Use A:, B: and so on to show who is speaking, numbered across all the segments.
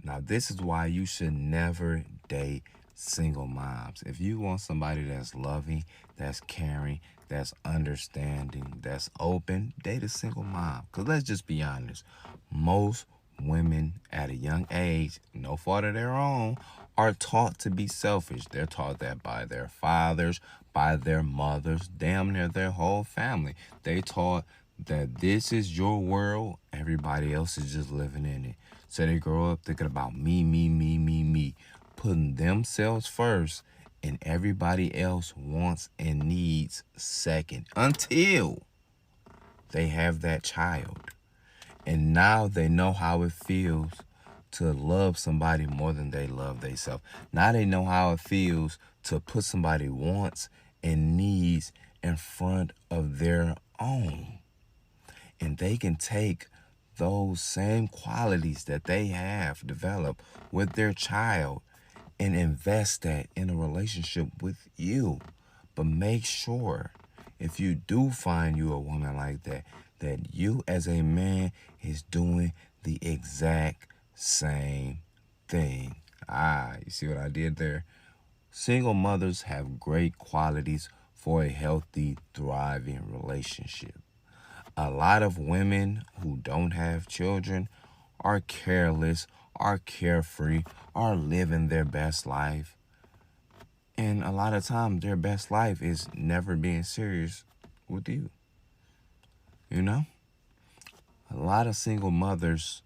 A: Now, this is why you should never date single moms. If you want somebody that's loving, that's caring, that's understanding, that's open, date a single mom. Because let's just be honest, most women at a young age, no fault of their own, are taught to be selfish. They're taught that by their fathers, by their mothers, damn near their whole family. They taught that this is your world, everybody else is just living in it. So they grow up thinking about me, putting themselves first, and everybody else wants and needs second until they have that child. And now they know how it feels to love somebody more than they love themselves. Now they know how it feels to put somebody wants and needs in front of their own. And they can take those same qualities that they have developed with their child and invest that in a relationship with you. But make sure, if you do find you a woman like that, that you as a man is doing the exact same thing. You see what I did there? Single mothers have great qualities for a healthy, thriving relationship. A lot of women who don't have children are careless, are carefree, are living their best life. And a lot of times their best life is never being serious with you. You know? A lot of single mothers,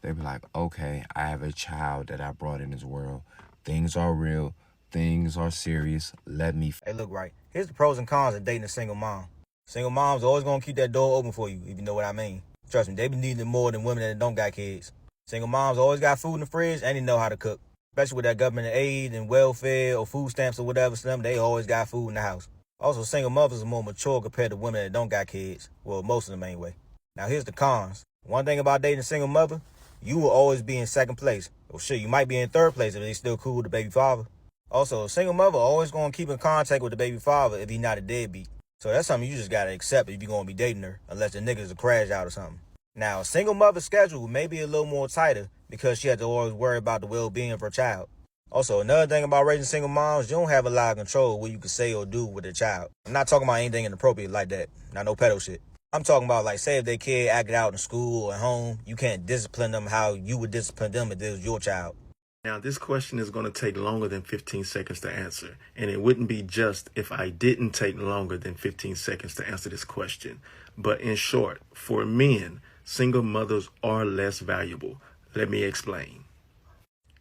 A: they be like, okay, I have a child that I brought in this world. Things are real. Things are serious. Let me...
B: Hey, look, right. Here's the pros and cons of dating a single mom. Single moms always gonna keep that door open for you, if you know what I mean. Trust me, they be needing it more than women that don't got kids. Single moms always got food in the fridge and they know how to cook. Especially with that government aid and welfare or food stamps or whatever, they always got food in the house. Also, single mothers are more mature compared to women that don't got kids. Well, most of them anyway. Now, here's the cons. One thing about dating a single mother, you will always be in second place. Or shit, you might be in third place if they still cool with the baby father. Also, a single mother always gonna keep in contact with the baby father if he's not a deadbeat. So that's something you just gotta accept if you're gonna be dating her, unless the nigga's a crash out or something. Now, a single mother's schedule may be a little more tighter because she has to always worry about the well-being of her child. Also, another thing about raising single moms, you don't have a lot of control of what you can say or do with a child. I'm not talking about anything inappropriate like that. Not no pedo shit. I'm talking about, like, say if their kid acted out in school or at home, you can't discipline them how you would discipline them if it was your child.
C: Now, this question is going to take longer than 15 seconds to answer, and it wouldn't be just if I didn't take longer than 15 seconds to answer this question. But in short, for men, single mothers are less valuable. Let me explain.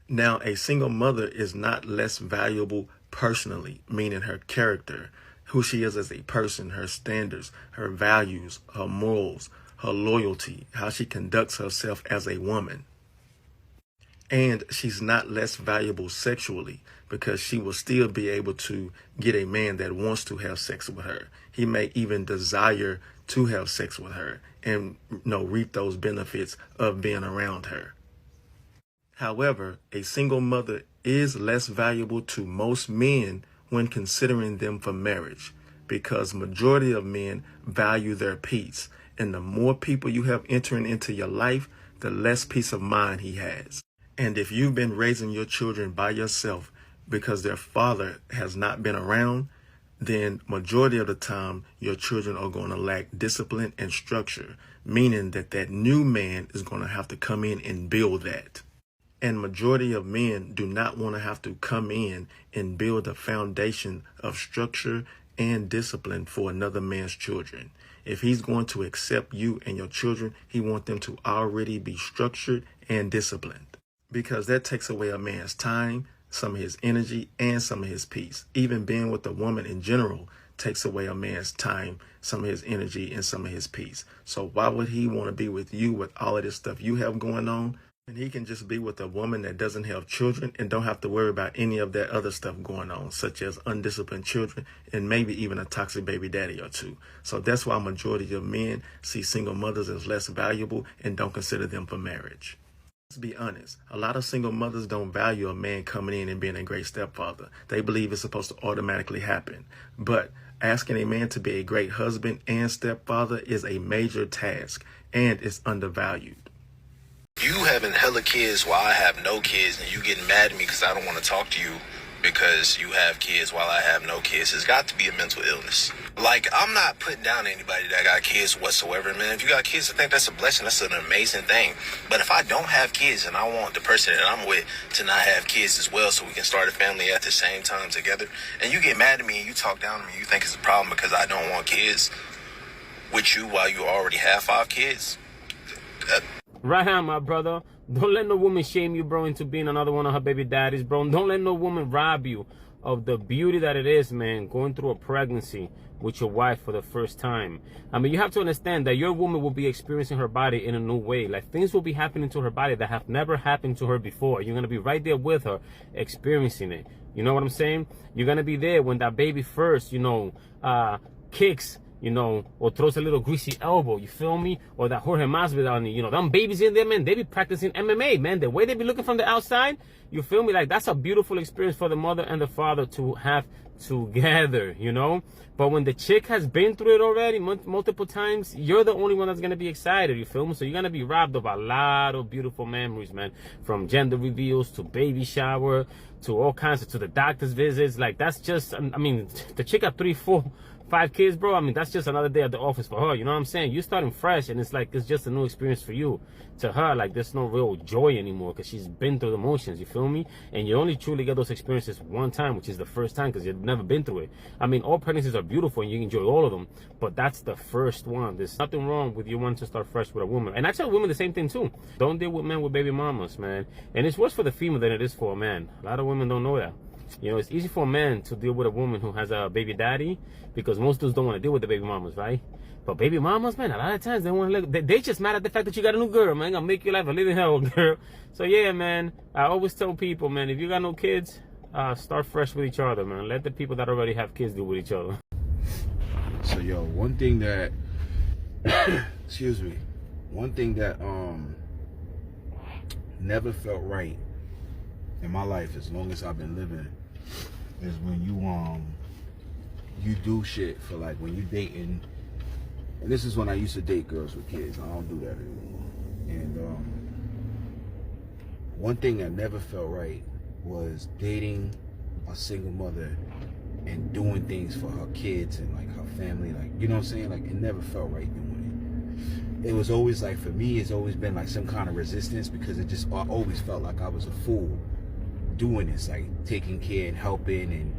C: Now, a single mother is not less valuable personally, meaning her character, who she is as a person, her standards, her values, her morals, her loyalty, how she conducts herself as a woman. And she's not less valuable sexually because she will still be able to get a man that wants to have sex with her. He may even desire to have sex with her and reap those benefits of being around her. However, a single mother is less valuable to most men when considering them for marriage because majority of men value their peace. And the more people you have entering into your life, the less peace of mind he has. And if you've been raising your children by yourself because their father has not been around, then majority of the time your children are going to lack discipline and structure, meaning that new man is going to have to come in and build that. And majority of men do not want to have to come in and build a foundation of structure and discipline for another man's children. If he's going to accept you and your children, he wants them to already be structured and disciplined. Because that takes away a man's time, some of his energy, and some of his peace. Even being with a woman in general takes away a man's time, some of his energy, and some of his peace. So why would he want to be with you with all of this stuff you have going on? And he can just be with a woman that doesn't have children and don't have to worry about any of that other stuff going on, such as undisciplined children and maybe even a toxic baby daddy or two. So that's why majority of men see single mothers as less valuable and don't consider them for marriage. Let's be honest. A lot of single mothers don't value a man coming in and being a great stepfather. They believe it's supposed to automatically happen. But asking a man to be a great husband and stepfather is a major task, and it's undervalued.
D: You having hella kids while I have no kids, and you getting mad at me because I don't want to talk to you because you have kids while I have no kids. It's got to be a mental illness. Like, I'm not putting down anybody that got kids whatsoever, man. If you got kids, I think that's a blessing. That's an amazing thing. But if I don't have kids and I want the person that I'm with to not have kids as well so we can start a family at the same time together, and you get mad at me and you talk down to me, you think it's a problem because I don't want kids with you while you already have 5 kids?
E: Right on, my brother. Don't let no woman shame you, bro, into being another one of her baby daddies, bro. Don't let no woman rob you of the beauty that it is, man, going through a pregnancy with your wife for the first time. I mean, you have to understand that your woman will be experiencing her body in a new way. Like, things will be happening to her body that have never happened to her before. You're going to be right there with her, experiencing it. You know what I'm saying? You're going to be there when that baby first, kicks, or throws a little greasy elbow, you feel me? Or that Jorge Masvidal, them babies in there, man, they be practicing MMA, man. The way they be looking from the outside, you feel me? Like, that's a beautiful experience for the mother and the father to have together, But when the chick has been through it already multiple times, you're the only one that's going to be excited, you feel me? So you're going to be robbed of a lot of beautiful memories, man. From gender reveals to baby shower to all kinds of, to the doctor's visits. Like, that's just, the chick got 3, 4, 5 kids, bro. I mean, that's just another day at the office for her. You know what I'm saying? You starting fresh, and it's like, it's just a new experience for you. To her, like, there's no real joy anymore because she's been through the motions, you feel me? And you only truly get those experiences one time, which is the first time, because you've never been through it. I mean, all pregnancies are beautiful and you enjoy all of them, but that's the first one. There's nothing wrong with you wanting to start fresh with a woman. And I tell women the same thing too. Don't deal with men with baby mamas, man. And it's worse for the female than it is for a man. A lot of women don't know that. It's easy for a man to deal with a woman who has a baby daddy because most dudes don't want to deal with the baby mamas, right? But baby mamas, man, a lot of times they want to look, they just mad at the fact that you got a new girl, man. Gonna make your life a living hell, girl. So yeah, man, I always tell people, man, if you got no kids, start fresh with each other, man. Let the people that already have kids deal with each other.
A: So yo, one thing that never felt right in my life as long as I've been living is when you do shit for, like, when you dating, and this is when I used to date girls with kids. I don't do that anymore. And one thing that never felt right was dating a single mother and doing things for her kids and, like, her family, like, you know what I'm saying? Like, it never felt right doing it. It was always, like, for me, it's always been like some kind of resistance because I always felt like I was a fool doing this, like taking care and helping and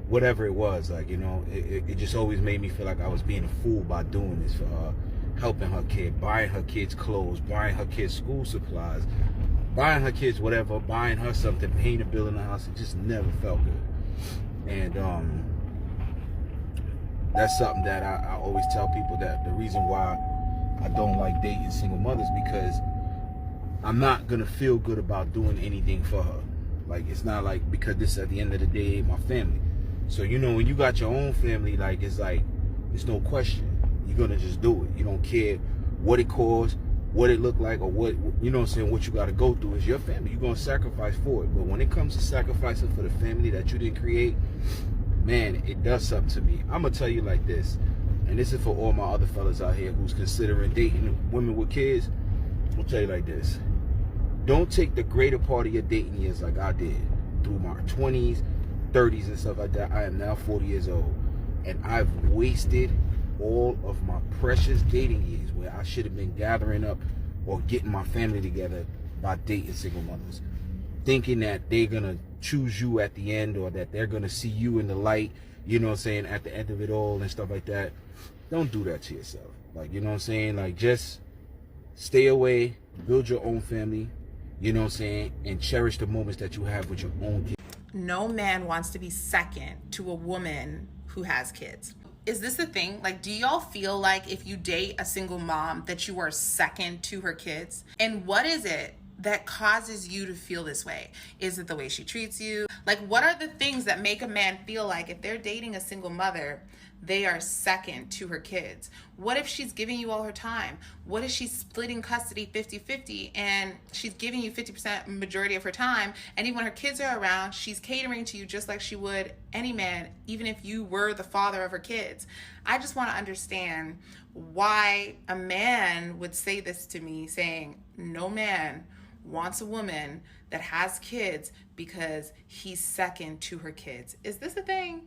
A: whatever it was, like, it just always made me feel like I was being a fool by doing this for her, helping her kid, buying her kids clothes, buying her kids school supplies, buying her kids whatever, buying her something, paying a bill in the house. It just never felt good. And that's something that I always tell people, that the reason why I don't like dating single mothers, because I'm not gonna feel good about doing anything for her. Like, it's not like, because this at the end of the day my family. So when you got your own family, like, it's no question, you're gonna just do it. You don't care what it costs, what it look like, or what what you gotta go through. Is your family. You're gonna sacrifice for it. But when it comes to sacrificing for the family that you didn't create, man, it does something to me. I'm gonna tell you like this, and this is for all my other fellas out here who's considering dating women with kids. I'll tell you like this: don't take the greater part of your dating years like I did through my 20s, 30s and stuff like that. I am now 40 years old, and I've wasted all of my precious dating years where I should have been gathering up or getting my family together by dating single mothers, thinking that they're gonna choose you at the end, or that they're gonna see you in the light, at the end of it all and stuff like that. Don't do that to yourself. Like, like, just stay away, build your own family, and cherish the moments that you have with your own kids.
F: No man wants to be second to a woman who has kids. Is this a thing? Like, do y'all feel like if you date a single mom that you are second to her kids? And what is it that causes you to feel this way? Is it the way she treats you? Like, what are the things that make a man feel like if they're dating a single mother they are second to her kids? What if she's giving you all her time? What if she's splitting custody 50-50 and she's giving you 50% majority of her time, and even when her kids are around, she's catering to you just like she would any man, even if you were the father of her kids? I just want to understand why a man would say this to me, saying no man wants a woman that has kids because he's second to her kids. Is this a thing?